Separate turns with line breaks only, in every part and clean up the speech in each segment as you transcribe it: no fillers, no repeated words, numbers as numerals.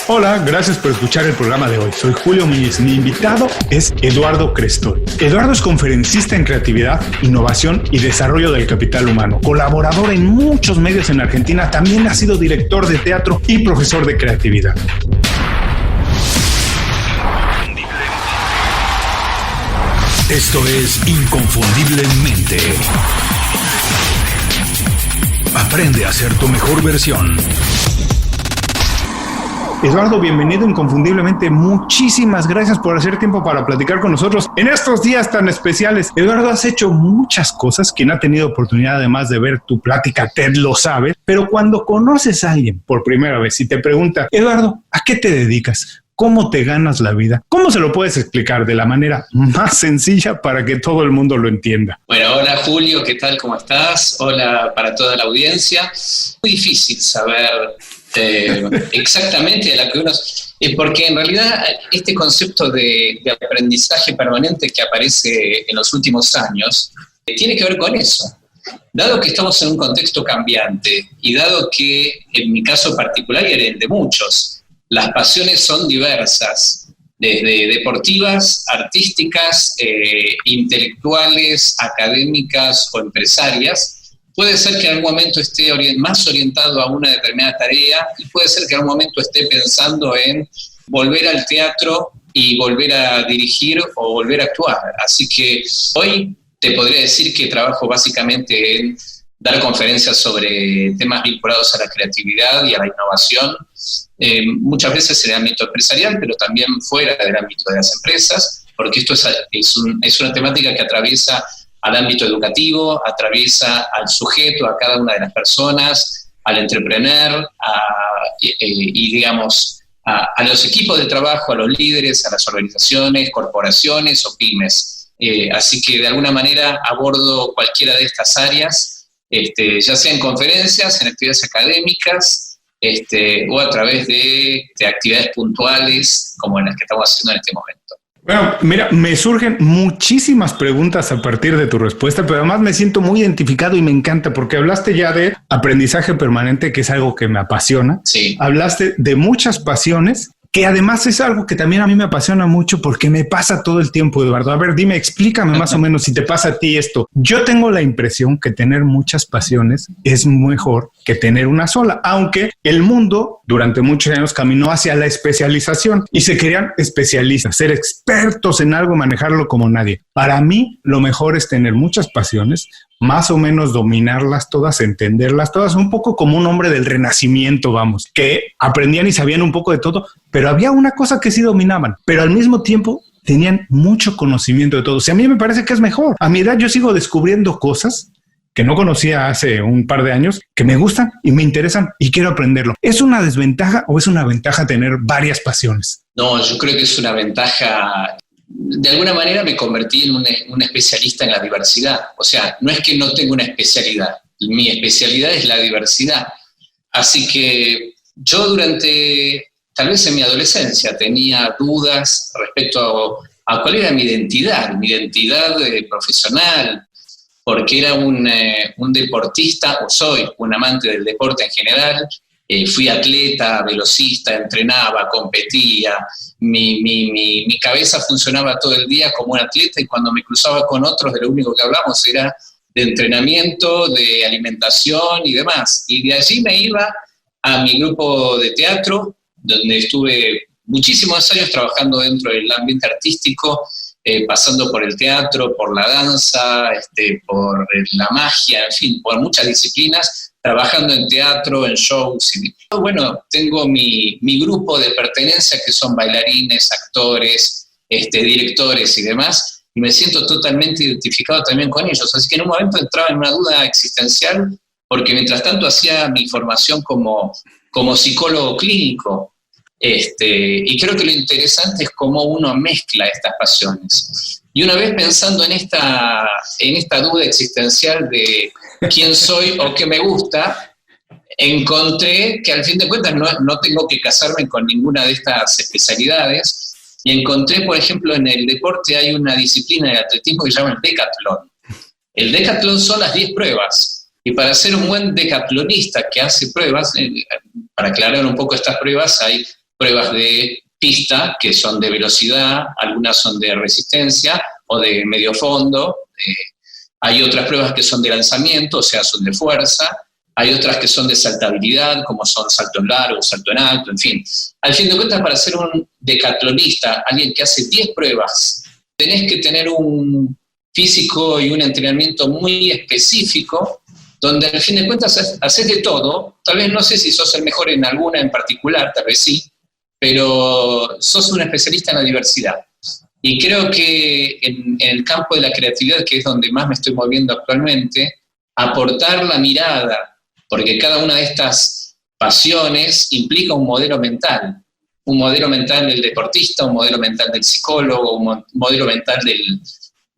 Hola, gracias por escuchar el programa de hoy. Soy Julio Muñiz. Mi invitado es Eduardo Crestol. Eduardo es conferencista en creatividad, innovación y desarrollo del capital humano. Colaborador en muchos medios en Argentina. También ha sido director de teatro y profesor de creatividad.
Esto es Inconfundiblemente. Aprende a ser tu mejor versión.
Eduardo, bienvenido Inconfundiblemente. Muchísimas gracias por hacer tiempo para platicar con nosotros en estos días tan especiales. Eduardo, has hecho muchas cosas. Quien ha tenido oportunidad además de ver tu plática TED lo sabe. Pero cuando conoces a alguien por primera vez y te pregunta, Eduardo, ¿a qué te dedicas? ¿Cómo te ganas la vida? ¿Cómo se lo puedes explicar de la manera más sencilla para que todo el mundo lo entienda?
Bueno, hola Julio, ¿qué tal? ¿Cómo estás? Hola para toda la audiencia. Muy difícil saber exactamente de la que uno... porque en realidad este concepto de aprendizaje permanente que aparece en los últimos años tiene que ver con eso. Dado que estamos en un contexto cambiante y dado que en mi caso particular y en el de muchos, las pasiones son diversas, desde deportivas, artísticas, intelectuales, académicas o empresarias. Puede ser que en algún momento esté más orientado a una determinada tarea y puede ser que en algún momento esté pensando en volver al teatro y volver a dirigir o volver a actuar. Así que hoy te podría decir que trabajo básicamente en dar conferencias sobre temas vinculados a la creatividad y a la innovación, muchas veces en el ámbito empresarial, pero también fuera del ámbito de las empresas, porque esto es una temática que atraviesa al ámbito educativo, atraviesa al sujeto, a cada una de las personas, al entrepreneur, y digamos, a los equipos de trabajo, a los líderes, a las organizaciones, corporaciones o pymes. Así que de alguna manera abordo cualquiera de estas áreas, ya sea en conferencias, en actividades académicas, o a través de actividades puntuales como en las que estamos haciendo en este momento.
Bueno, mira, me surgen muchísimas preguntas a partir de tu respuesta, pero además me siento muy identificado y me encanta porque hablaste ya de aprendizaje permanente, que es algo que me apasiona.
Sí.
Hablaste de muchas pasiones, que además es algo que también a mí me apasiona mucho porque me pasa todo el tiempo, Eduardo. A ver, dime, explícame más o menos si te pasa a ti esto. Yo tengo la impresión que tener muchas pasiones es mejor que tener una sola, aunque el mundo durante muchos años caminó hacia la especialización y se querían especialistas, ser expertos en algo, manejarlo como nadie. Para mí, lo mejor es tener muchas pasiones, más o menos dominarlas todas, entenderlas todas, un poco como un hombre del Renacimiento, vamos, que aprendían y sabían un poco de todo, pero había una cosa que sí dominaban, pero al mismo tiempo tenían mucho conocimiento de todo. O sea, a mí me parece que es mejor. A mi edad yo sigo descubriendo cosas que no conocía hace un par de años, que me gustan y me interesan y quiero aprenderlo. ¿Es una desventaja o es una ventaja tener varias pasiones?
No, yo creo que es una ventaja. De alguna manera me convertí en un especialista en la diversidad. O sea, no es que no tenga una especialidad. Mi especialidad es la diversidad. Así que yo tal vez en mi adolescencia, tenía dudas respecto a cuál era mi identidad profesional, porque era un deportista, o soy un amante del deporte en general. Fui atleta, velocista, entrenaba, competía. Mi cabeza funcionaba todo el día como un atleta y cuando me cruzaba con otros, de lo único que hablamos era de entrenamiento, de alimentación y demás. Y de allí me iba a mi grupo de teatro, donde estuve muchísimos años trabajando dentro del ambiente artístico, pasando por el teatro, por la danza, por la magia, en fin, por muchas disciplinas, trabajando en teatro, en shows. Bueno, tengo mi grupo de pertenencia, que son bailarines, actores, directores y demás, y me siento totalmente identificado también con ellos. Así que en un momento entraba en una duda existencial, porque mientras tanto hacía mi formación como psicólogo clínico, y creo que lo interesante es cómo uno mezcla estas pasiones. Y una vez pensando en esta duda existencial de quién soy o qué me gusta, encontré que al fin de cuentas no tengo que casarme con ninguna de estas especialidades, y encontré, por ejemplo, en el deporte hay una disciplina de atletismo que se llama el decatlón. El decatlón son las 10 pruebas, y para ser un buen decatlonista que hace pruebas, para aclarar un poco estas pruebas, hay pruebas de pista, que son de velocidad, algunas son de resistencia o de medio fondo, hay otras pruebas que son de lanzamiento, o sea, son de fuerza, hay otras que son de saltabilidad, como son salto en largo, salto en alto, en fin. Al fin de cuentas, para ser un decatlonista, alguien que hace 10 pruebas, tenés que tener un físico y un entrenamiento muy específico, donde al fin de cuentas haces de todo. Tal vez no sé si sos el mejor en alguna en particular, tal vez sí, pero sos un especialista en la diversidad. Y creo que en el campo de la creatividad, que es donde más me estoy moviendo actualmente, aportar la mirada, porque cada una de estas pasiones implica un modelo mental del deportista, un modelo mental del psicólogo, un modelo mental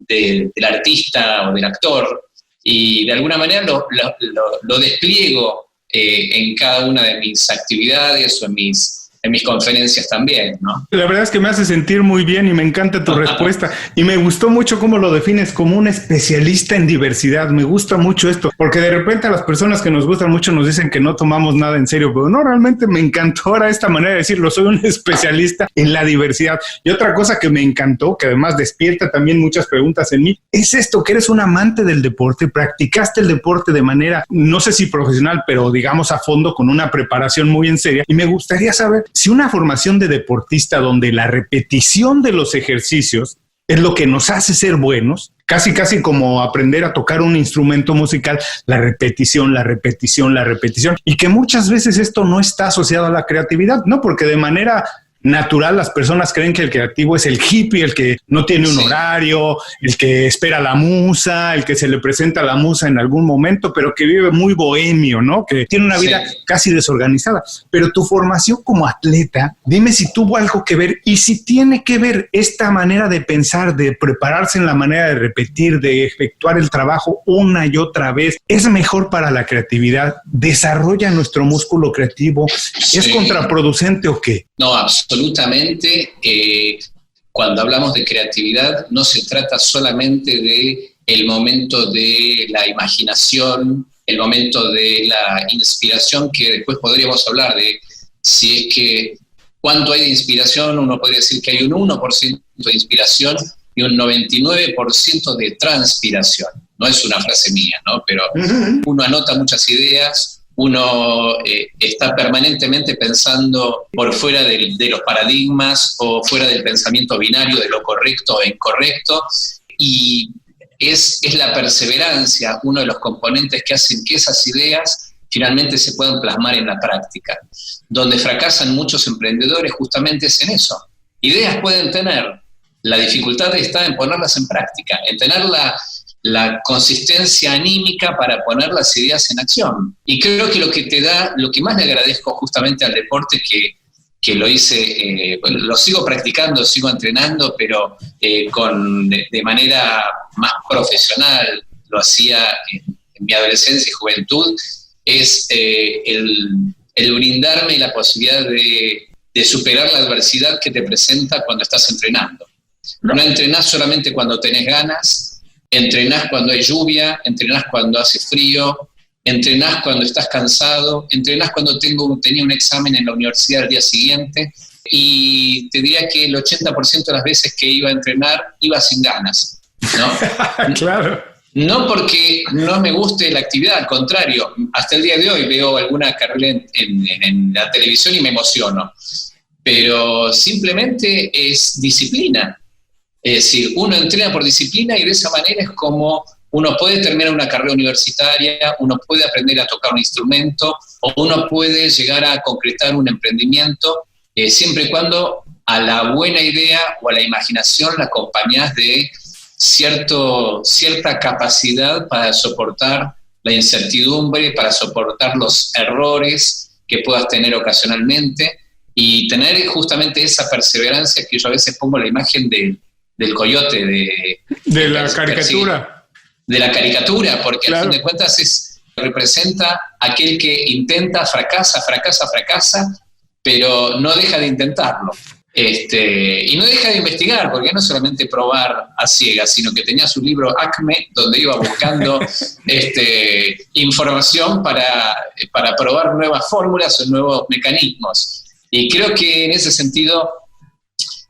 del artista o del actor, y de alguna manera lo despliego en cada una de mis actividades o en mis conferencias también, ¿no?
La verdad es que me hace sentir muy bien y me encanta tu respuesta. Y me gustó mucho cómo lo defines como un especialista en diversidad. Me gusta mucho esto, porque de repente a las personas que nos gustan mucho nos dicen que no tomamos nada en serio, pero no, realmente me encantó ahora esta manera de decirlo. Soy un especialista en la diversidad. Y otra cosa que me encantó, que además despierta también muchas preguntas en mí, es esto, que eres un amante del deporte, practicaste el deporte de manera, no sé si profesional, pero digamos a fondo, con una preparación muy en serio. Y me gustaría saber si una formación de deportista donde la repetición de los ejercicios es lo que nos hace ser buenos, casi como aprender a tocar un instrumento musical, la repetición, y que muchas veces esto no está asociado a la creatividad, ¿no? Porque de manera natural las personas creen que el creativo es el hippie, el que no tiene un horario, el que espera la musa, el que se le presenta la musa en algún momento, pero que vive muy bohemio, ¿no? Que tiene una vida casi desorganizada. Pero tu formación como atleta, dime si tuvo algo que ver, y si tiene que ver esta manera de pensar, de prepararse en la manera de repetir, de efectuar el trabajo una y otra vez, ¿es mejor para la creatividad? ¿Desarrolla nuestro músculo creativo? ¿Es contraproducente o qué?
No, absolutamente. Cuando hablamos de creatividad, no se trata solamente de el momento de la imaginación, el momento de la inspiración, que después podríamos hablar de si es que cuánto hay de inspiración. Uno podría decir que hay un 1% de inspiración y un 99% de transpiración. No es una frase mía, ¿no? Pero uno anota muchas ideas, uno está permanentemente pensando por fuera de los paradigmas o fuera del pensamiento binario de lo correcto e incorrecto, y es la perseverancia uno de los componentes que hacen que esas ideas finalmente se puedan plasmar en la práctica. Donde fracasan muchos emprendedores justamente es en eso. Ideas pueden tener, la dificultad está en ponerlas en práctica, en tener la consistencia anímica para poner las ideas en acción. Y creo que lo que más le agradezco justamente al deporte, que lo hice, lo sigo practicando, sigo entrenando, pero de manera más profesional, lo hacía en mi adolescencia y juventud, es el brindarme la posibilidad de superar la adversidad que te presenta cuando estás entrenando. No entrenás solamente cuando tenés ganas, entrenás cuando hay lluvia, entrenás cuando hace frío, entrenás cuando estás cansado, entrenás cuando tenía un examen en la universidad al día siguiente, y te diría que el 80% de las veces que iba a entrenar iba sin ganas, ¿no?
Claro.
No porque no me guste la actividad, al contrario, hasta el día de hoy veo alguna carrera en la televisión y me emociono, pero simplemente es disciplina. Es decir, uno entrena por disciplina y de esa manera es como uno puede terminar una carrera universitaria, uno puede aprender a tocar un instrumento o uno puede llegar a concretar un emprendimiento, siempre y cuando a la buena idea o a la imaginación la acompañás de cierta capacidad para soportar la incertidumbre, para soportar los errores que puedas tener ocasionalmente y tener justamente esa perseverancia que yo a veces pongo la imagen del coyote,
de la caricatura.
De la caricatura, porque
claro,
al fin de cuentas representa aquel que intenta, fracasa, pero no deja de intentarlo. Y no deja de investigar, porque no solamente probar a ciegas, sino que tenía su libro Acme, donde iba buscando información para probar nuevas fórmulas o nuevos mecanismos. Y creo que en ese sentido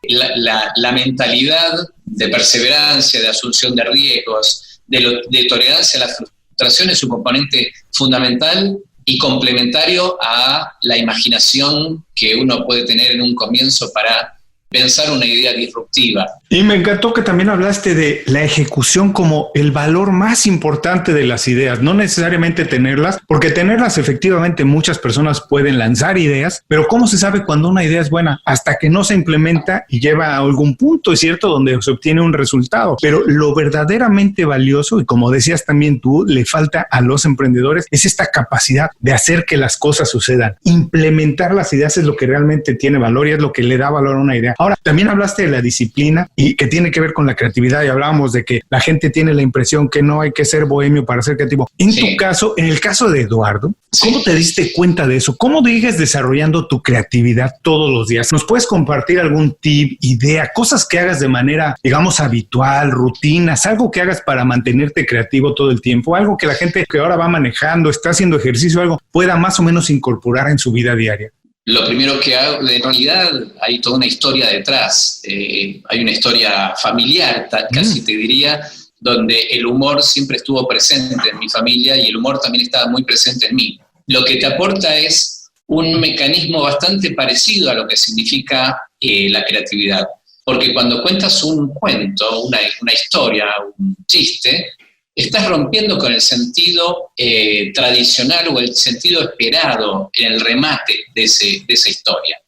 la mentalidad de perseverancia, de asunción de riesgos, de tolerancia a la frustración es un componente fundamental y complementario a la imaginación que uno puede tener en un comienzo para pensar una idea disruptiva.
Y me encantó que también hablaste de la ejecución como el valor más importante de las ideas, no necesariamente tenerlas, porque tenerlas efectivamente muchas personas pueden lanzar ideas, pero ¿cómo se sabe cuando una idea es buena? Hasta que no se implementa y lleva a algún punto, es cierto, donde se obtiene un resultado. Pero lo verdaderamente valioso, y como decías también tú, le falta a los emprendedores, es esta capacidad de hacer que las cosas sucedan. Implementar las ideas es lo que realmente tiene valor y es lo que le da valor a una idea. Ahora, también hablaste de la disciplina y que tiene que ver con la creatividad, y hablábamos de que la gente tiene la impresión que no hay que ser bohemio para ser creativo. En tu caso, en el caso de Eduardo, ¿cómo te diste cuenta de eso? ¿Cómo sigues desarrollando tu creatividad todos los días? ¿Nos puedes compartir algún tip, idea, cosas que hagas de manera, digamos, habitual, rutinas, algo que hagas para mantenerte creativo todo el tiempo, algo que la gente que ahora va manejando, está haciendo ejercicio, algo pueda más o menos incorporar en su vida diaria?
Lo primero que hago, en realidad hay toda una historia detrás, hay una historia familiar, casi te diría, donde el humor siempre estuvo presente en mi familia y el humor también estaba muy presente en mí. Lo que te aporta es un mecanismo bastante parecido a lo que significa la creatividad, porque cuando cuentas un cuento, una historia, un chiste, estás rompiendo con el sentido tradicional o el sentido esperado en el remate de esa historia.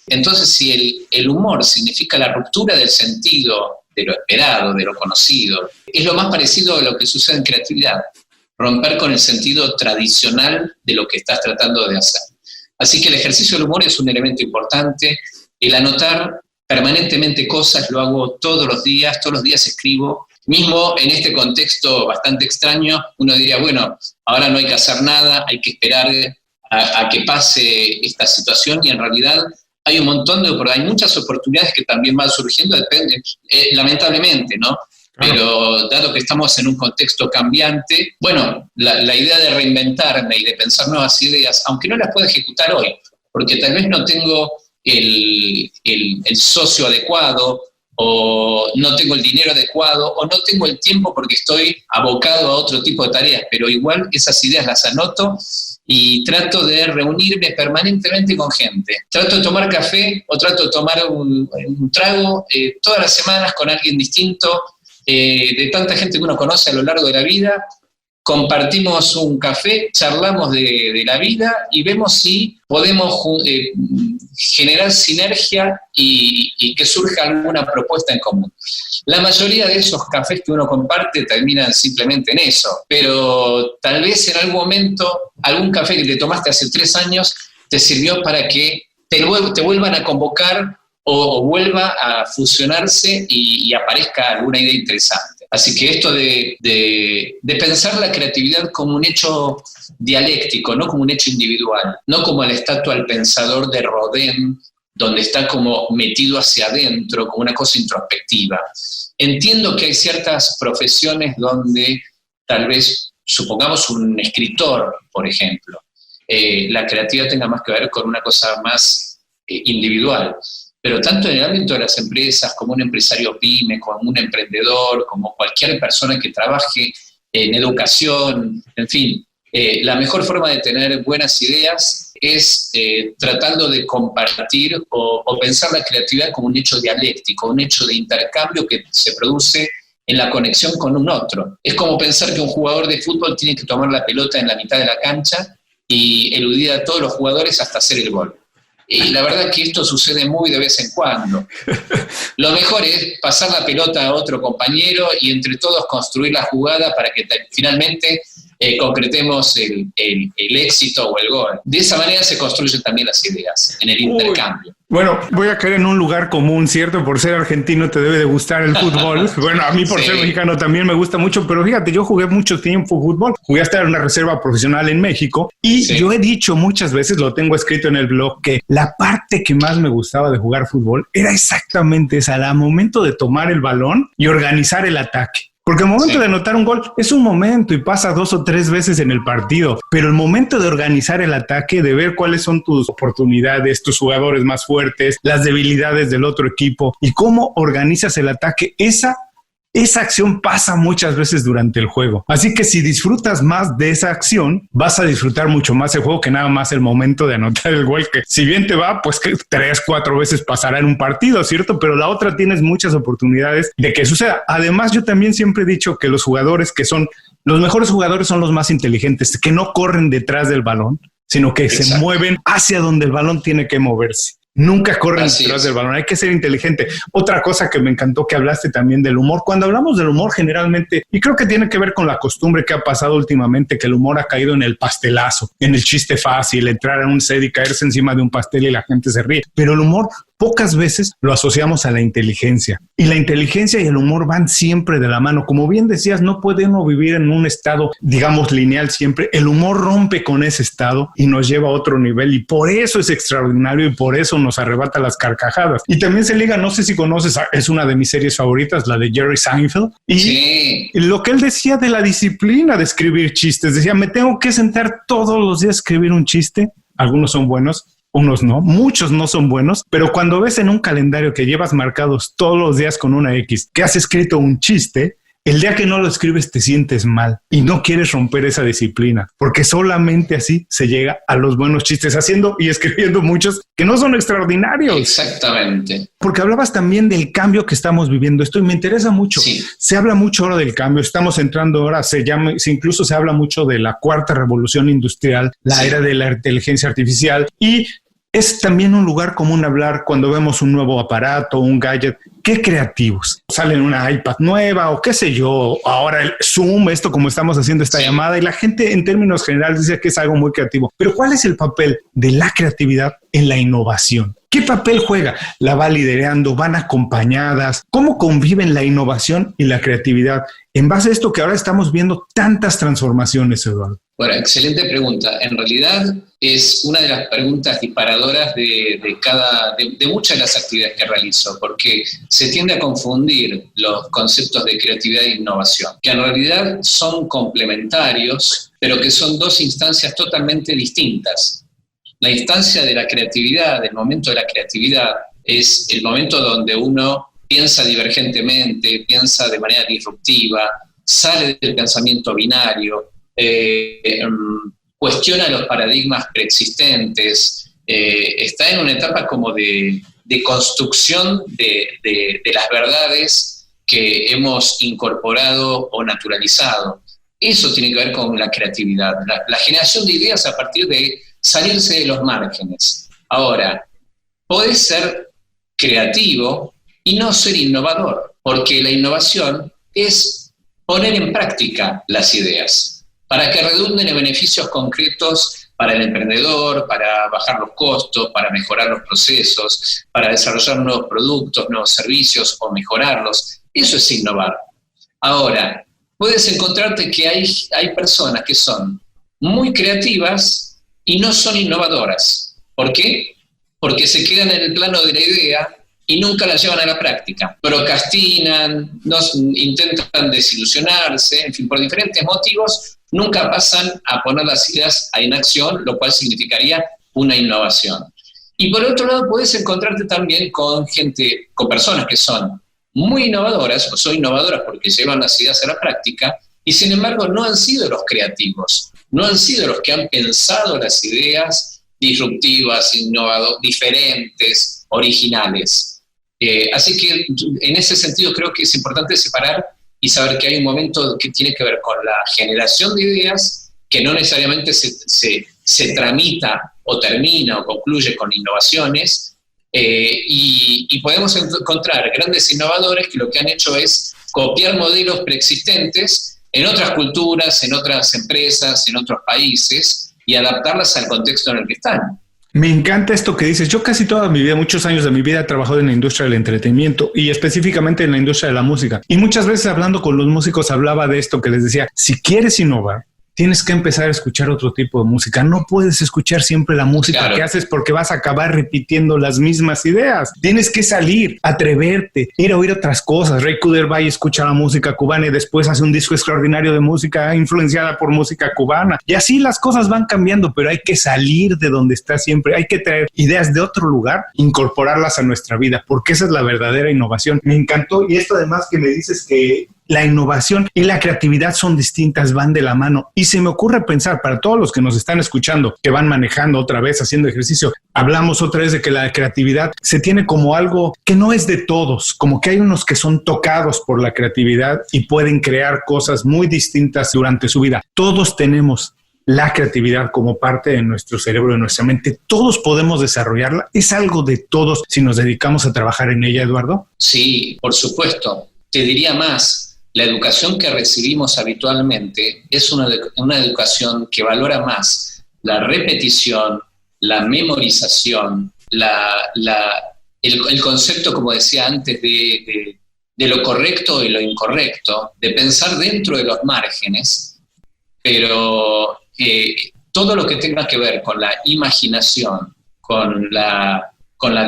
Entonces, si el humor significa la ruptura del sentido de lo esperado, de lo conocido, es lo más parecido a lo que sucede en creatividad, romper con el sentido tradicional de lo que estás tratando de hacer. Así que el ejercicio del humor es un elemento importante. El anotar permanentemente cosas lo hago todos los días escribo. Mismo en este contexto bastante extraño, uno diría, bueno, ahora no hay que hacer nada, hay que esperar a que pase esta situación, y en realidad hay un montón hay muchas oportunidades que también van surgiendo, depende, lamentablemente, ¿no? Pero dado que estamos en un contexto cambiante, bueno, la idea de reinventarme y de pensar nuevas ideas, aunque no las pueda ejecutar hoy, porque tal vez no tengo el socio adecuado, o no tengo el dinero adecuado, o no tengo el tiempo porque estoy abocado a otro tipo de tareas, pero igual esas ideas las anoto y trato de reunirme permanentemente con gente. Trato de tomar café o trato de tomar un trago todas las semanas con alguien distinto, de tanta gente que uno conoce a lo largo de la vida. Compartimos un café, charlamos de la vida y vemos si podemos generar sinergia y que surja alguna propuesta en común. La mayoría de esos cafés que uno comparte terminan simplemente en eso, pero tal vez en algún momento algún café que te tomaste hace 3 años te sirvió para que te vuelvan a convocar o vuelva a fusionarse y aparezca alguna idea interesante. Así que esto de pensar la creatividad como un hecho dialéctico, no como un hecho individual, no como la estatua del pensador de Rodin, donde está como metido hacia adentro, como una cosa introspectiva. Entiendo que hay ciertas profesiones donde tal vez, supongamos un escritor, por ejemplo, la creatividad tenga más que ver con una cosa más individual. Pero tanto en el ámbito de las empresas, como un empresario pyme, como un emprendedor, como cualquier persona que trabaje en educación, en fin, la mejor forma de tener buenas ideas es tratando de compartir o pensar la creatividad como un hecho dialéctico, un hecho de intercambio que se produce en la conexión con un otro. Es como pensar que un jugador de fútbol tiene que tomar la pelota en la mitad de la cancha y eludir a todos los jugadores hasta hacer el gol. Y la verdad que esto sucede muy de vez en cuando. Lo mejor es pasar la pelota a otro compañero y entre todos construir la jugada para que finalmente concretemos el éxito o el gol. De esa manera se construyen también las ideas, en el intercambio.
Bueno, voy a caer en un lugar común, ¿cierto? Por ser argentino te debe de gustar el fútbol. Bueno, a mí por ser mexicano también me gusta mucho, pero fíjate, yo jugué mucho tiempo fútbol. Jugué hasta en una reserva profesional en México y yo he dicho muchas veces, lo tengo escrito en el blog, que la parte que más me gustaba de jugar fútbol era exactamente esa, al momento de tomar el balón y organizar el ataque. Porque el momento de anotar un gol es un momento y pasa 2 o 3 veces en el partido, pero el momento de organizar el ataque, de ver cuáles son tus oportunidades, tus jugadores más fuertes, las debilidades del otro equipo y cómo organizas el ataque, esa acción pasa muchas veces durante el juego. Así que si disfrutas más de esa acción, vas a disfrutar mucho más el juego que nada más el momento de anotar el gol, que si bien te va, pues que 3, 4 veces pasará en un partido, ¿cierto? Pero la otra tienes muchas oportunidades de que suceda. Además, yo también siempre he dicho que los jugadores que son los mejores jugadores son los más inteligentes, que no corren detrás del balón, sino que se mueven hacia donde el balón tiene que moverse. Nunca corren detrás del balón, hay que ser inteligente. Otra cosa que me encantó que hablaste también del humor. Cuando hablamos del humor generalmente, y creo que tiene que ver con la costumbre que ha pasado últimamente, que el humor ha caído en el pastelazo, en el chiste fácil, entrar a un set y caerse encima de un pastel y la gente se ríe. Pero el humor pocas veces lo asociamos a la inteligencia. Y la inteligencia y el humor van siempre de la mano. Como bien decías, no puede uno vivir en un estado, digamos, lineal siempre. El humor rompe con ese estado y nos lleva a otro nivel. Y por eso es extraordinario y por eso nos arrebata las carcajadas. Y también se liga, no sé si conoces, es una de mis series favoritas, la de Jerry Seinfeld. Y lo que él decía de la disciplina de escribir chistes, decía, me tengo que sentar todos los días a escribir un chiste. Algunos son buenos, unos no, muchos no son buenos, pero cuando ves en un calendario que llevas marcados todos los días con una X, que has escrito un chiste, el día que no lo escribes te sientes mal y no quieres romper esa disciplina, porque solamente así se llega a los buenos chistes, haciendo y escribiendo muchos que no son extraordinarios.
Exactamente.
Porque hablabas también del cambio que estamos viviendo. Esto me interesa mucho. Sí. Se habla mucho ahora del cambio. Estamos entrando ahora, incluso se habla mucho de la cuarta revolución industrial, la era de la inteligencia artificial, y es también un lugar común hablar cuando vemos un nuevo aparato, un gadget. ¡Qué creativos! Salen una iPad nueva o qué sé yo, ahora el Zoom, esto como estamos haciendo esta llamada, y la gente en términos generales dice que es algo muy creativo. Pero ¿cuál es el papel de la creatividad en la innovación? ¿Qué papel juega? ¿La va liderando? ¿Van acompañadas? ¿Cómo conviven la innovación y la creatividad? En base a esto que ahora estamos viendo tantas transformaciones, Eduardo.
Bueno, excelente pregunta. En realidad es una de las preguntas disparadoras de muchas de las actividades que realizo, porque se tiende a confundir los conceptos de creatividad e innovación, que en realidad son complementarios, pero que son dos instancias totalmente distintas. La instancia de la creatividad, el momento de la creatividad, es el momento donde uno piensa divergentemente, piensa de manera disruptiva, sale del pensamiento binario, cuestiona los paradigmas preexistentes, está en una etapa como de construcción de las verdades que hemos incorporado o naturalizado. Eso tiene que ver con la creatividad, la generación de ideas a partir de salirse de los márgenes. Ahora, podés ser creativo y no ser innovador, porque la innovación es poner en práctica las ideas para que redunden en beneficios concretos para el emprendedor, para bajar los costos, para mejorar los procesos, para desarrollar nuevos productos, nuevos servicios o mejorarlos. Eso es innovar. Ahora, puedes encontrarte que hay personas que son muy creativas y no son innovadoras. ¿Por qué? Porque se quedan en el plano de la idea y nunca la llevan a la práctica. Procrastinan, intentan desilusionarse, en fin, por diferentes motivos, nunca pasan a poner las ideas en acción, lo cual significaría una innovación. Y por otro lado, puedes encontrarte también con personas que son muy innovadoras, o son innovadoras porque llevan las ideas a la práctica, y sin embargo no han sido los creativos, no han sido los que han pensado las ideas disruptivas, diferentes, originales. Así que en ese sentido creo que es importante separar y saber que hay un momento que tiene que ver con la generación de ideas, que no necesariamente se tramita o termina o concluye con innovaciones, y podemos encontrar grandes innovadores que lo que han hecho es copiar modelos preexistentes en otras culturas, en otras empresas, en otros países, y adaptarlas al contexto en el que están.
Me encanta esto que dices. Yo casi toda mi vida, muchos años de mi vida, he trabajado en la industria del entretenimiento y específicamente en la industria de la música. Y muchas veces hablando con los músicos hablaba de esto que les decía, si quieres innovar, tienes que empezar a escuchar otro tipo de música. No puedes escuchar siempre la música que haces porque vas a acabar repitiendo las mismas ideas. Tienes que salir, atreverte, ir a oír otras cosas. Ray Kudervay escucha la música cubana y después hace un disco extraordinario de música influenciada por música cubana. Y así las cosas van cambiando, pero hay que salir de donde está siempre. Hay que traer ideas de otro lugar, incorporarlas a nuestra vida, porque esa es la verdadera innovación. Me encantó. Y esto además que me dices que la innovación y la creatividad son distintas, van de la mano. Y se me ocurre pensar, para todos los que nos están escuchando, que van manejando otra vez, haciendo ejercicio, hablamos otra vez de que la creatividad se tiene como algo que no es de todos, como que hay unos que son tocados por la creatividad y pueden crear cosas muy distintas durante su vida. Todos tenemos la creatividad como parte de nuestro cerebro, de nuestra mente. Todos podemos desarrollarla. Es algo de todos si nos dedicamos a trabajar en ella, Eduardo.
Sí, por supuesto. Te diría más. La educación que recibimos habitualmente es una educación que valora más la repetición, la memorización, el concepto, como decía antes, de lo correcto y lo incorrecto, de pensar dentro de los márgenes, pero todo lo que tenga que ver con la imaginación, con la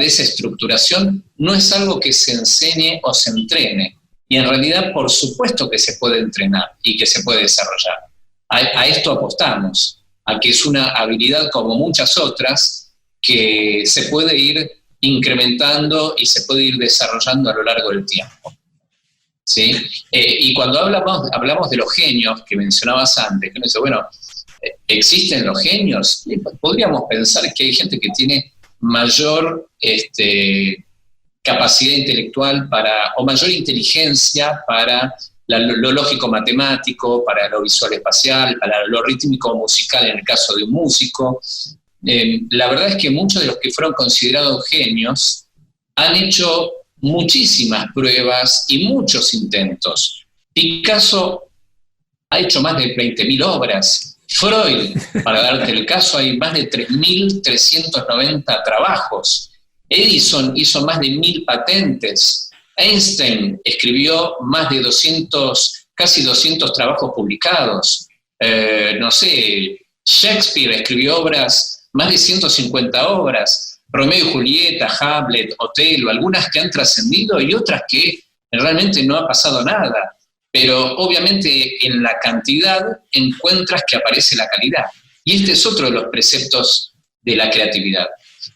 desestructuración, no es algo que se enseñe o se entrene. Y en realidad, por supuesto que se puede entrenar y que se puede desarrollar. A esto apostamos, a que es una habilidad como muchas otras que se puede ir incrementando y se puede ir desarrollando a lo largo del tiempo. ¿Sí? Y cuando hablamos de los genios que mencionabas antes, que uno dice, bueno, ¿existen los genios? Podríamos pensar que hay gente que tiene mayor capacidad intelectual o mayor inteligencia para lo lógico matemático, para lo visual espacial, para lo rítmico musical en el caso de un músico. La verdad es que muchos de los que fueron considerados genios han hecho muchísimas pruebas y muchos intentos. Picasso ha hecho más de 20.000 obras. Freud, para darte el caso, hay más de 3.390 trabajos. Edison hizo más de 1.000 patentes. Einstein escribió más de casi 200 trabajos publicados. Shakespeare escribió más de 150 obras. Romeo y Julieta, Hamlet, Otelo, algunas que han trascendido y otras que realmente no ha pasado nada. Pero obviamente en la cantidad encuentras que aparece la calidad. Y este es otro de los preceptos de la creatividad.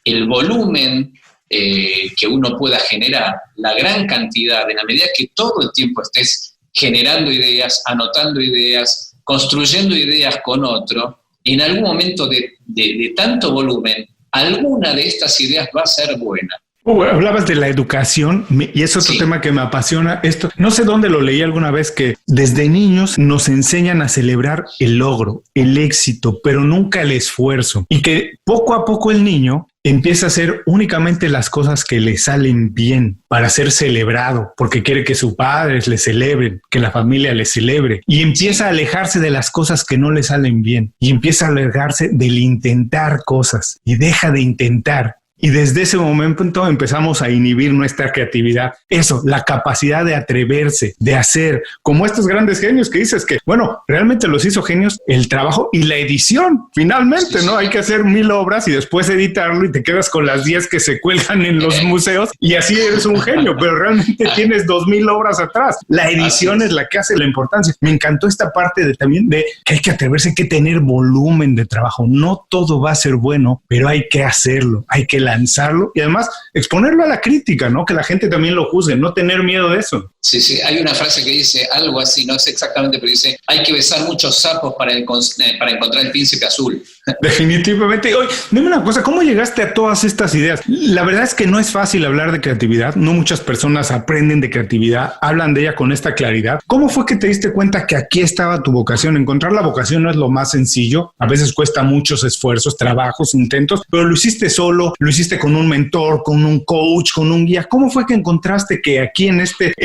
El volumen que uno pueda generar, la gran cantidad, en la medida que todo el tiempo estés generando ideas, anotando ideas, construyendo ideas con otro, en algún momento de tanto volumen, alguna de estas ideas va a ser buena.
Hablabas de la educación y es otro tema que me apasiona. Esto, no sé dónde lo leí alguna vez, que desde niños nos enseñan a celebrar el logro, el éxito, pero nunca el esfuerzo. Y que poco a poco el niño empieza a hacer únicamente las cosas que le salen bien para ser celebrado, porque quiere que sus padres le celebren, que la familia le celebre. Y empieza a alejarse de las cosas que no le salen bien. Y empieza a alejarse del intentar cosas. Y deja de intentar. Y desde ese momento empezamos a inhibir nuestra creatividad. Eso, la capacidad de atreverse, de hacer, como estos grandes genios que dices que, bueno, realmente los hizo genios el trabajo y la edición, finalmente, ¿no? Hay que hacer 1.000 obras y después editarlo y te quedas con las 10 que se cuelgan en los museos y así eres un genio, pero realmente tienes 2.000 obras atrás. La edición es la que hace la importancia. Me encantó esta parte también de que hay que atreverse, hay que tener volumen de trabajo. No todo va a ser bueno, pero hay que hacerlo, hay que lanzarlo y además exponerlo a la crítica, ¿no? Que la gente también lo juzgue, no tener miedo de eso.
Sí, hay una frase que dice algo así, no sé exactamente, pero dice, hay que besar muchos sapos para encontrar el príncipe azul.
Definitivamente. Oye, dime una cosa, ¿cómo llegaste a todas estas ideas? La verdad es que no es fácil hablar de creatividad, no muchas personas aprenden de creatividad, hablan de ella con esta claridad. ¿Cómo fue que te diste cuenta que aquí estaba tu vocación? Encontrar la vocación no es lo más sencillo, a veces cuesta muchos esfuerzos, trabajos, intentos, pero lo hiciste solo, lo hiciste con un mentor, con un coach, con un guía. ¿Cómo fue que encontraste que aquí en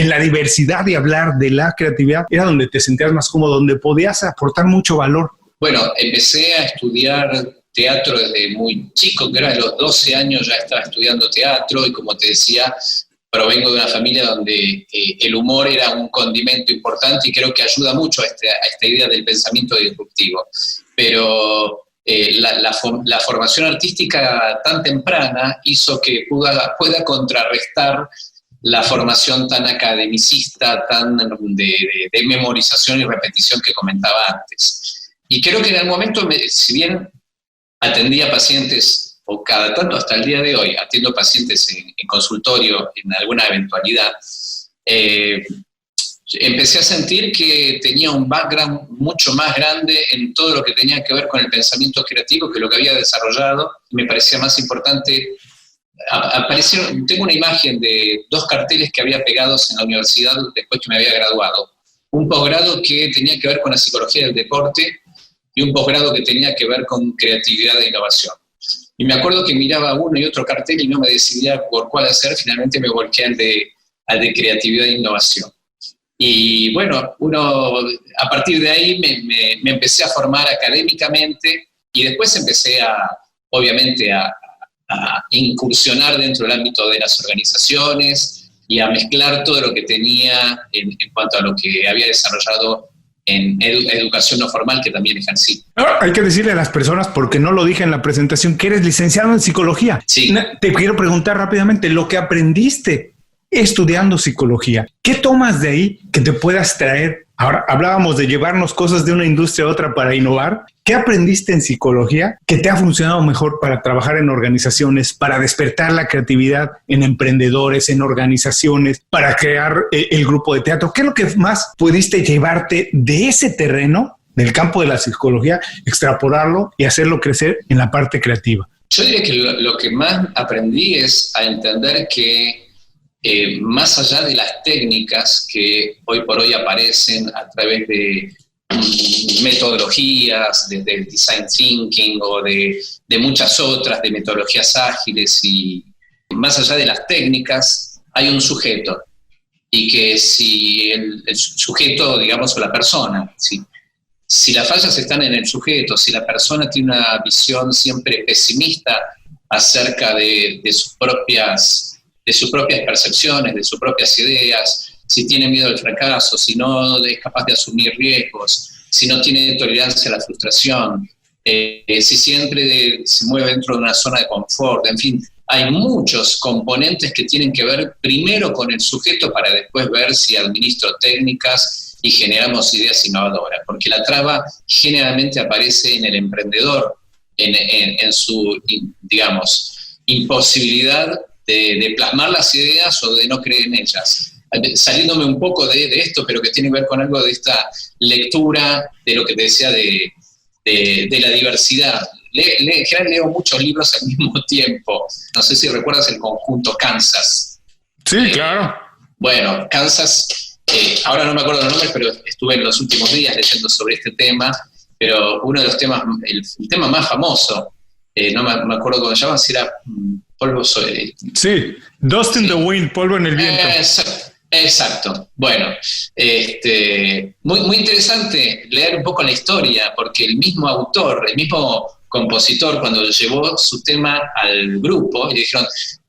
la diversidad de hablar de la creatividad era donde te sentías más cómodo, donde podías aportar mucho valor?
Bueno, empecé a estudiar teatro desde muy chico, que era de los 12 años ya estaba estudiando teatro y como te decía, provengo de una familia donde el humor era un condimento importante y creo que ayuda mucho a esta idea del pensamiento disruptivo. Pero la formación artística tan temprana hizo que pueda contrarrestar la formación tan academicista, tan de memorización y repetición que comentaba antes. Y creo que en el momento, si bien atendía pacientes, o cada tanto hasta el día de hoy, atiendo pacientes en consultorio en alguna eventualidad, empecé a sentir que tenía un background mucho más grande en todo lo que tenía que ver con el pensamiento creativo que lo que había desarrollado. Me parecía más importante. Tengo una imagen de 2 carteles que había pegados en la universidad después que me había graduado. Un posgrado que tenía que ver con la psicología del deporte y un posgrado que tenía que ver con creatividad e innovación. Y me acuerdo que miraba uno y otro cartel y no me decidía por cuál hacer. Finalmente me volqué al de creatividad e innovación. Y bueno, a partir de ahí me empecé a formar académicamente y después empecé obviamente a incursionar dentro del ámbito de las organizaciones y a mezclar todo lo que tenía en cuanto a lo que había desarrollado en educación no formal, que también ejercí.
Hay que decirle a las personas, porque no lo dije en la presentación, que eres licenciado en psicología.
Sí.
Te quiero preguntar rápidamente, lo que aprendiste estudiando psicología, ¿qué tomas de ahí que te puedas traer? Ahora hablábamos de llevarnos cosas de una industria a otra para innovar. ¿Qué aprendiste en psicología que te ha funcionado mejor para trabajar en organizaciones, para despertar la creatividad en emprendedores, en organizaciones, para crear el grupo de teatro? ¿Qué es lo que más pudiste llevarte de ese terreno, del campo de la psicología, extrapolarlo y hacerlo crecer en la parte creativa?
Yo diría que lo que más aprendí es a entender que más allá de las técnicas que hoy por hoy aparecen a través de metodologías, desde el design thinking o de muchas otras, de metodologías ágiles, y más allá de las técnicas hay un sujeto, y que si el sujeto, digamos, o la persona, si las fallas están en el sujeto, si la persona tiene una visión siempre pesimista acerca de sus propias percepciones, de sus propias ideas, si tiene miedo al fracaso, si no es capaz de asumir riesgos, si no tiene tolerancia a la frustración, si siempre se mueve dentro de una zona de confort, en fin, hay muchos componentes que tienen que ver primero con el sujeto para después ver si administro técnicas y generamos ideas innovadoras, porque la traba generalmente aparece en el emprendedor, en su, digamos, imposibilidad de plasmar las ideas o de no creer en ellas. Saliéndome un poco de esto, pero que tiene que ver con algo de esta lectura, de lo que te decía de la diversidad. En general leo muchos libros al mismo tiempo. No sé si recuerdas el conjunto Kansas.
Sí, claro.
Bueno, Kansas, ahora no me acuerdo los nombres, pero estuve en los últimos días leyendo sobre este tema, pero uno de los temas, el tema más famoso, no me acuerdo cómo se llama, si era polvo sobre...
Sí, Dust in the Wind, polvo en el viento.
Exacto. Bueno, muy interesante leer un poco la historia, porque el mismo autor, el mismo compositor, cuando llevó su tema al grupo y le dijeron,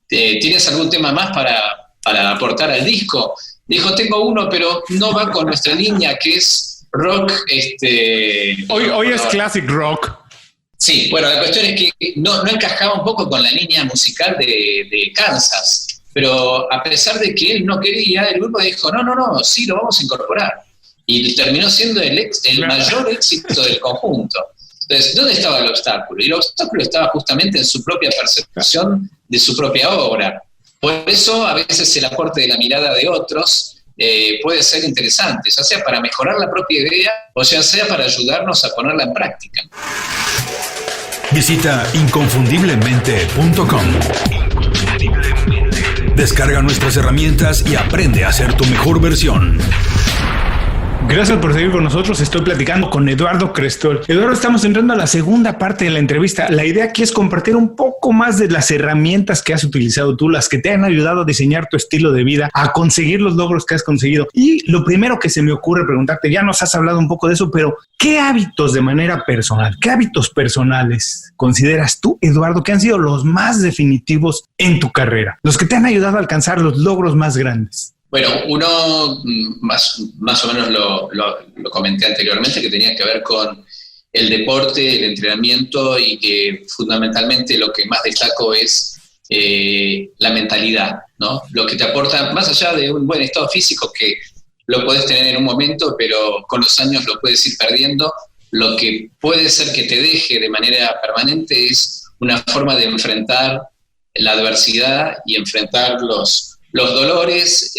¿tienes algún tema más para aportar al disco? Dijo, tengo uno, pero no va con nuestra línea, que es rock.
Hoy es classic rock.
Sí, bueno, la cuestión es que no encajaba un poco con la línea musical de Kansas, pero a pesar de que él no quería, el grupo dijo, no, sí, lo vamos a incorporar. Y terminó siendo el mayor éxito del conjunto. Entonces, ¿dónde estaba el obstáculo? Y el obstáculo estaba justamente en su propia percepción de su propia obra. Por eso, a veces el aporte de la mirada de otros puede ser interesante, ya sea para mejorar la propia idea o ya sea para ayudarnos a ponerla en práctica.
Visita inconfundiblemente.com. Descarga nuestras herramientas y aprende a ser tu mejor versión.
Gracias por seguir con nosotros. Estoy platicando con Eduardo Crestol. Eduardo, estamos entrando a la segunda parte de la entrevista. La idea aquí es compartir un poco más de las herramientas que has utilizado tú, las que te han ayudado a diseñar tu estilo de vida, a conseguir los logros que has conseguido. Y lo primero que se me ocurre preguntarte, ya nos has hablado un poco de eso, pero ¿qué hábitos de manera personal, qué hábitos personales consideras tú, Eduardo, que han sido los más definitivos en tu carrera? Los que te han ayudado a alcanzar los logros más grandes.
Bueno, uno más o menos lo comenté anteriormente, que tenía que ver con el deporte, el entrenamiento, y que fundamentalmente lo que más destaco es la mentalidad, ¿no? Lo que te aporta, más allá de un buen estado físico, que lo puedes tener en un momento, pero con los años lo puedes ir perdiendo, lo que puede ser que te deje de manera permanente es una forma de enfrentar la adversidad y enfrentar los dolores,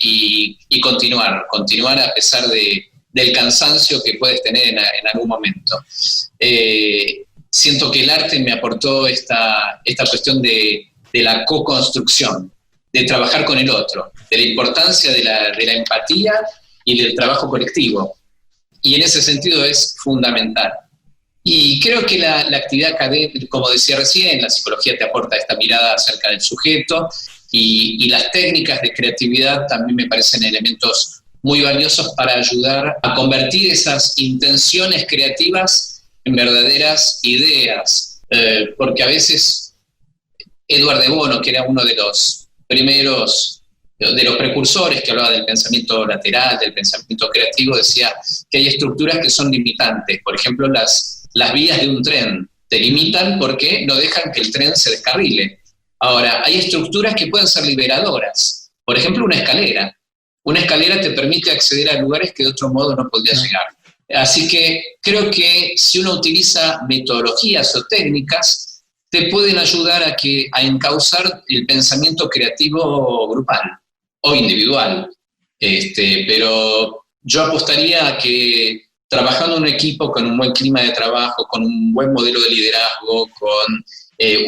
y continuar a pesar del cansancio que puedes tener en algún momento. Siento que el arte me aportó esta cuestión de la co-construcción, de trabajar con el otro, de la importancia de la empatía y del trabajo colectivo. Y en ese sentido es fundamental. Y creo que la actividad académica, como decía recién, la psicología te aporta esta mirada acerca del sujeto, y las técnicas de creatividad también me parecen elementos muy valiosos para ayudar a convertir esas intenciones creativas en verdaderas ideas. Porque a veces Edward de Bono, que era uno de los primeros, de los precursores que hablaba del pensamiento lateral, del pensamiento creativo, decía que hay estructuras que son limitantes. Por ejemplo, las vías de un tren te limitan porque no dejan que el tren se descarrile. Ahora, hay estructuras que pueden ser liberadoras. Por ejemplo, una escalera. Una escalera te permite acceder a lugares que de otro modo no podrías llegar. Así que creo que si uno utiliza metodologías o técnicas, te pueden ayudar a encauzar el pensamiento creativo grupal o individual. Pero yo apostaría a que trabajando en un equipo con un buen clima de trabajo, con un buen modelo de liderazgo, con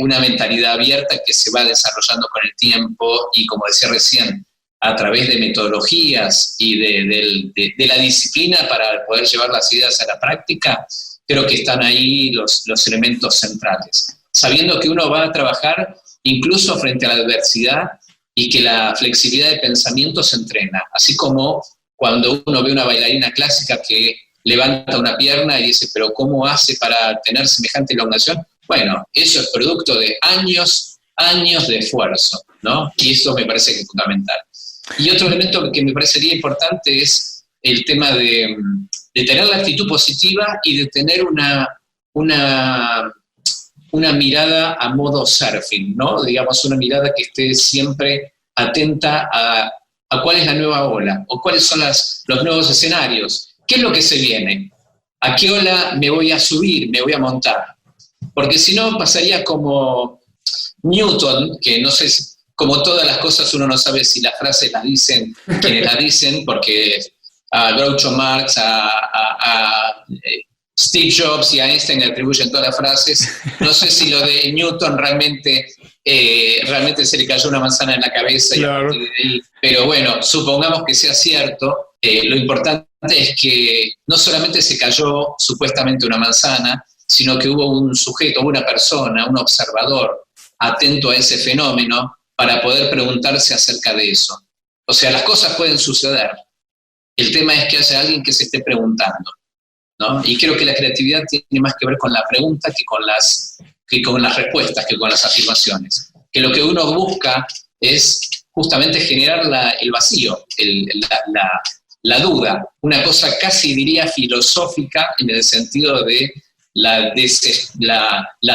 una mentalidad abierta que se va desarrollando con el tiempo y, como decía recién, a través de metodologías y de la disciplina para poder llevar las ideas a la práctica, creo que están ahí los elementos centrales. Sabiendo que uno va a trabajar incluso frente a la adversidad y que la flexibilidad de pensamiento se entrena, así como cuando uno ve una bailarina clásica que levanta una pierna y dice, pero ¿cómo hace para tener semejante elongación? Bueno, eso es producto de años de esfuerzo, ¿no? Y eso me parece que es fundamental. Y otro elemento que me parecería importante es el tema de tener la actitud positiva y de tener una mirada a modo surfing, ¿no? Digamos, una mirada que esté siempre atenta a cuál es la nueva ola o cuáles son los nuevos escenarios. ¿Qué es lo que se viene? ¿A qué ola me voy a subir, me voy a montar? Porque si no pasaría como Newton, que no sé, como todas las cosas uno no sabe si las frases las dicen quienes las dicen, porque a Groucho Marx, a Steve Jobs y a Einstein le atribuyen todas las frases. No sé si lo de Newton realmente se le cayó una manzana en la cabeza. Claro. Pero bueno, supongamos que sea cierto. Lo importante es que no solamente se cayó supuestamente una manzana, sino que hubo un sujeto, una persona, un observador atento a ese fenómeno para poder preguntarse acerca de eso. O sea, las cosas pueden suceder. El tema es que haya alguien que se esté preguntando, ¿no? Y creo que la creatividad tiene más que ver con la pregunta que con las respuestas, que con las afirmaciones. Que lo que uno busca es justamente generar el vacío, la duda, una cosa casi diría filosófica en el sentido de la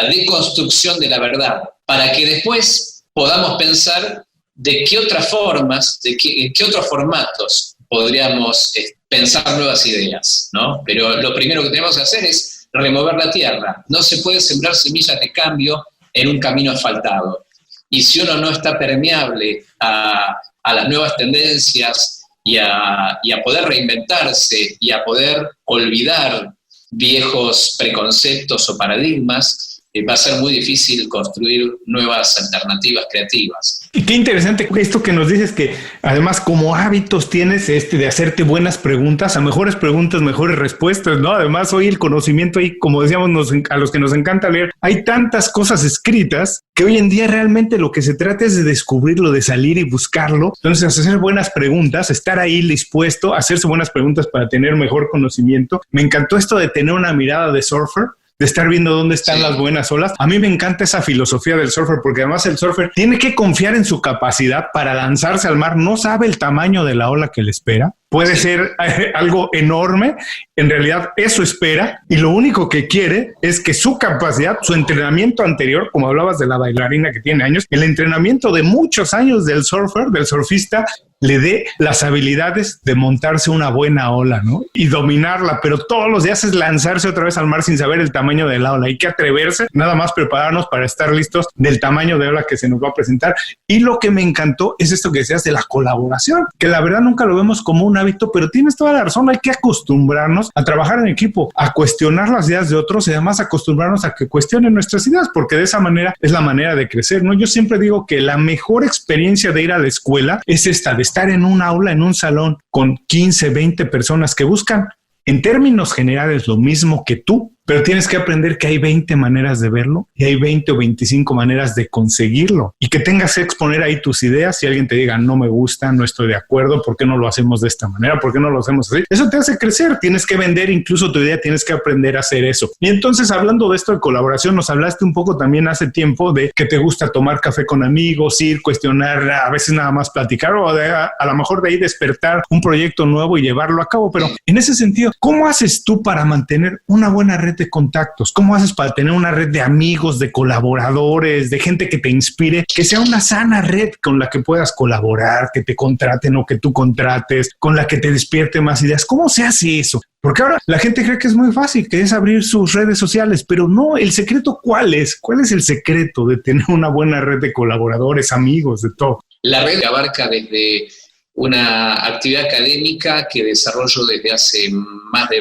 deconstrucción de la verdad, para que después podamos pensar de qué otras formas, en qué otros formatos podríamos pensar nuevas ideas, ¿no? Pero lo primero que tenemos que hacer es remover la tierra. No se puede sembrar semillas de cambio en un camino asfaltado. Y si uno no está permeable a las nuevas tendencias y a poder reinventarse y a poder olvidar viejos preconceptos o paradigmas, va a ser muy difícil construir nuevas alternativas creativas.
Y qué interesante esto que nos dices, que además como hábitos tienes de hacerte buenas preguntas, a mejores preguntas, mejores respuestas, ¿no? Además hoy el conocimiento, ahí, como decíamos, a los que nos encanta leer, hay tantas cosas escritas que hoy en día realmente lo que se trata es de descubrirlo, de salir y buscarlo. Entonces hacer buenas preguntas, estar ahí dispuesto a hacerse buenas preguntas para tener mejor conocimiento. Me encantó esto de tener una mirada de surfer, de estar viendo dónde están las buenas olas. A mí me encanta esa filosofía del surfer, porque además el surfer tiene que confiar en su capacidad para lanzarse al mar. No sabe el tamaño de la ola que le espera. Puede ser algo enorme. En realidad eso espera, y lo único que quiere es que su capacidad, su entrenamiento anterior, como hablabas de la bailarina que tiene años, el entrenamiento de muchos años del surfer, del surfista, le dé las habilidades de montarse una buena ola, ¿no? Y dominarla, pero todos los días es lanzarse otra vez al mar sin saber el tamaño de la ola. Hay que atreverse, nada más prepararnos para estar listos del tamaño de ola que se nos va a presentar. Y lo que me encantó es esto que decías de la colaboración, que la verdad nunca lo vemos como un hábito, pero tienes toda la razón. Hay que acostumbrarnos a trabajar en equipo, a cuestionar las ideas de otros y además acostumbrarnos a que cuestionen nuestras ideas, porque de esa manera es la manera de crecer, ¿no? Yo siempre digo que la mejor experiencia de ir a la escuela es esta, de estar en un aula, en un salón con 15, 20 personas que buscan en términos generales lo mismo que tú, pero tienes que aprender que hay 20 maneras de verlo y hay 20 o 25 maneras de conseguirlo, y que tengas que exponer ahí tus ideas. Si alguien te diga no me gusta, no estoy de acuerdo, ¿por qué no lo hacemos de esta manera? ¿Por qué no lo hacemos así? Eso te hace crecer, tienes que vender incluso tu idea, tienes que aprender a hacer eso. Y entonces, hablando de esto de colaboración, nos hablaste un poco también hace tiempo de que te gusta tomar café con amigos, ir, cuestionar, a veces nada más platicar, o a lo mejor de ahí despertar un proyecto nuevo y llevarlo a cabo. Pero en ese sentido, ¿cómo haces tú para mantener una buena red de contactos? ¿Cómo haces para tener una red de amigos, de colaboradores, de gente que te inspire, que sea una sana red con la que puedas colaborar, que te contraten o que tú contrates, con la que te despierte más ideas? ¿Cómo se hace eso? Porque ahora la gente cree que es muy fácil, que es abrir sus redes sociales, pero no, ¿el secreto cuál es? ¿Cuál es el secreto de tener una buena red de colaboradores, amigos, de todo?
La red abarca desde una actividad académica que desarrollo desde hace más de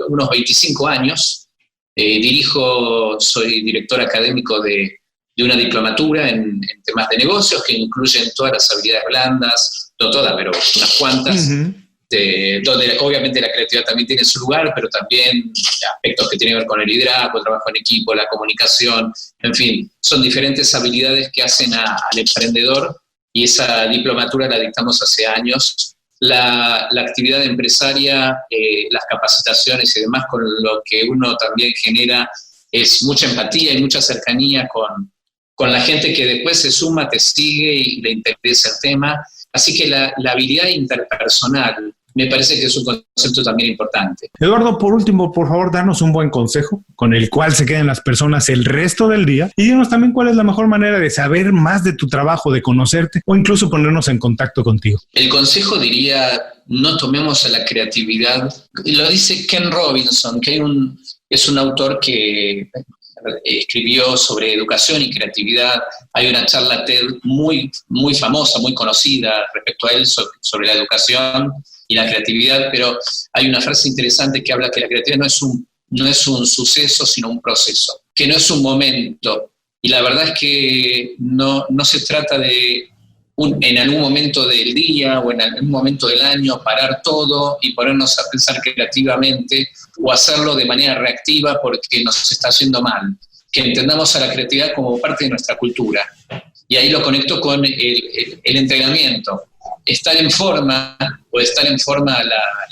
unos 25 años. Soy director académico de una diplomatura en temas de negocios que incluyen todas las habilidades blandas, no todas, pero unas cuantas, donde obviamente la creatividad también tiene su lugar, pero también aspectos que tienen que ver con el liderazgo, el trabajo en equipo, la comunicación, en fin, son diferentes habilidades que hacen al emprendedor, y esa diplomatura la dictamos hace años. La actividad empresaria, las capacitaciones y demás, con lo que uno también genera es mucha empatía y mucha cercanía con la gente que después se suma, te sigue y le interesa el tema. Así que la habilidad interpersonal me parece que es un concepto también importante.
Eduardo, por último, por favor, danos un buen consejo con el cual se queden las personas el resto del día, y dinos también cuál es la mejor manera de saber más de tu trabajo, de conocerte o incluso ponernos en contacto contigo.
El consejo diría, no tomemos a la creatividad. Lo dice Ken Robinson, que es un autor que escribió sobre educación y creatividad. Hay una charla TED muy, muy famosa, muy conocida respecto a él sobre la educación y la creatividad, pero hay una frase interesante que habla que la creatividad no es un suceso, sino un proceso, que no es un momento. Y la verdad es que no se trata de en algún momento del día o en algún momento del año parar todo y ponernos a pensar creativamente o hacerlo de manera reactiva porque nos está yendo mal. Que entendamos a la creatividad como parte de nuestra cultura. Y ahí lo conecto con el entrenamiento. Estar en forma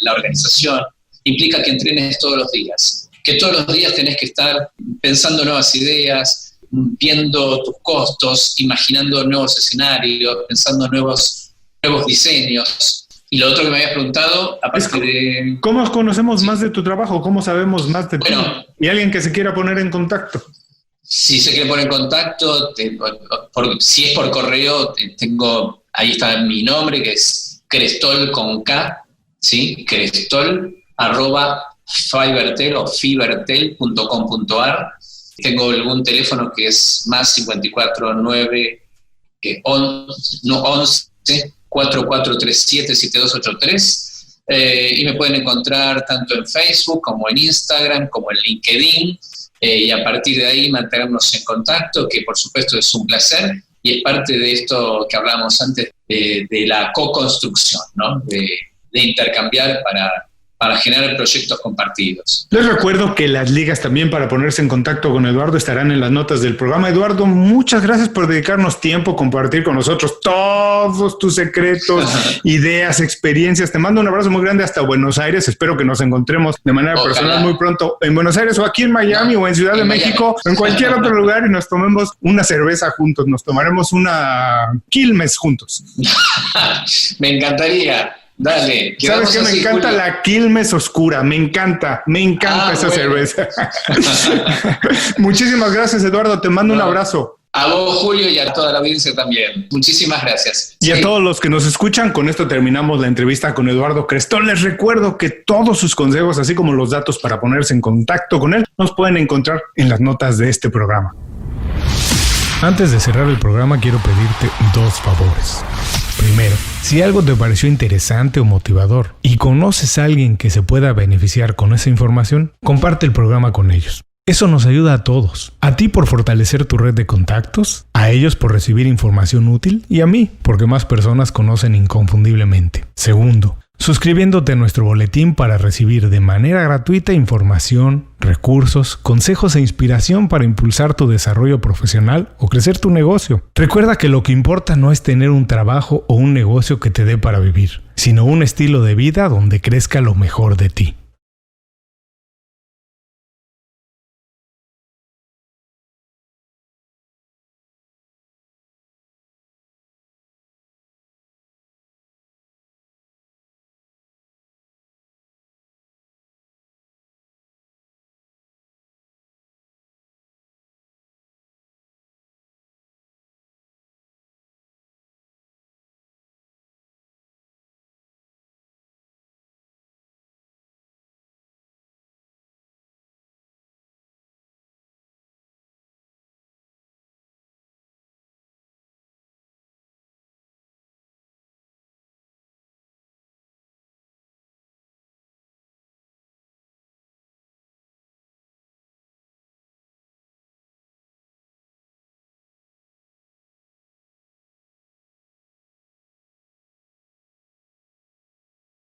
la organización implica que entrenes todos los días, que todos los días tenés que estar pensando nuevas ideas, viendo tus costos, imaginando nuevos escenarios, pensando nuevos diseños. Y lo otro que me habías preguntado, aparte de...
¿Cómo conocemos más de tu trabajo? ¿Cómo sabemos más de ti? Y alguien que se quiera poner en contacto.
Si se quiere poner en contacto, si es por correo, ahí está mi nombre, que es Crestol con K, ¿sí? Crestol @fivertel o fivertel.com.ar. Tengo algún teléfono que es más 549 11 4437 7283, y me pueden encontrar tanto en Facebook como en Instagram como en LinkedIn. y a partir de ahí mantenernos en contacto, que por supuesto es un placer y es parte de esto que hablábamos antes de la co-construcción, ¿no? De intercambiar para generar proyectos compartidos.
Les recuerdo que las ligas también para ponerse en contacto con Eduardo estarán en las notas del programa. Eduardo, muchas gracias por dedicarnos tiempo, compartir con nosotros todos tus secretos, ideas, experiencias. Te mando un abrazo muy grande hasta Buenos Aires. Espero que nos encontremos de manera personal muy pronto en Buenos Aires o aquí en Miami o en Ciudad de México o en cualquier otro lugar y nos tomemos una cerveza juntos. Nos tomaremos una Quilmes juntos.
Me encantaría. Dale.
¿Sabes qué? Me encanta Julio. La Quilmes oscura. Me encanta esa cerveza. Muchísimas gracias, Eduardo. Te mando un abrazo.
A vos, Julio, y a toda la audiencia también. Muchísimas gracias.
Y a todos los que nos escuchan, con esto terminamos la entrevista con Eduardo Crestón. Les recuerdo que todos sus consejos, así como los datos para ponerse en contacto con él, nos pueden encontrar en las notas de este programa.
Antes de cerrar el programa, quiero pedirte 2 favores. Primero, si algo te pareció interesante o motivador y conoces a alguien que se pueda beneficiar con esa información, comparte el programa con ellos. Eso nos ayuda a todos. A ti por fortalecer tu red de contactos, a ellos por recibir información útil y a mí porque más personas conocen Inconfundiblemente. Segundo, suscribiéndote a nuestro boletín para recibir de manera gratuita información, recursos, consejos e inspiración para impulsar tu desarrollo profesional o crecer tu negocio. Recuerda que lo que importa no es tener un trabajo o un negocio que te dé para vivir, sino un estilo de vida donde crezca lo mejor de ti.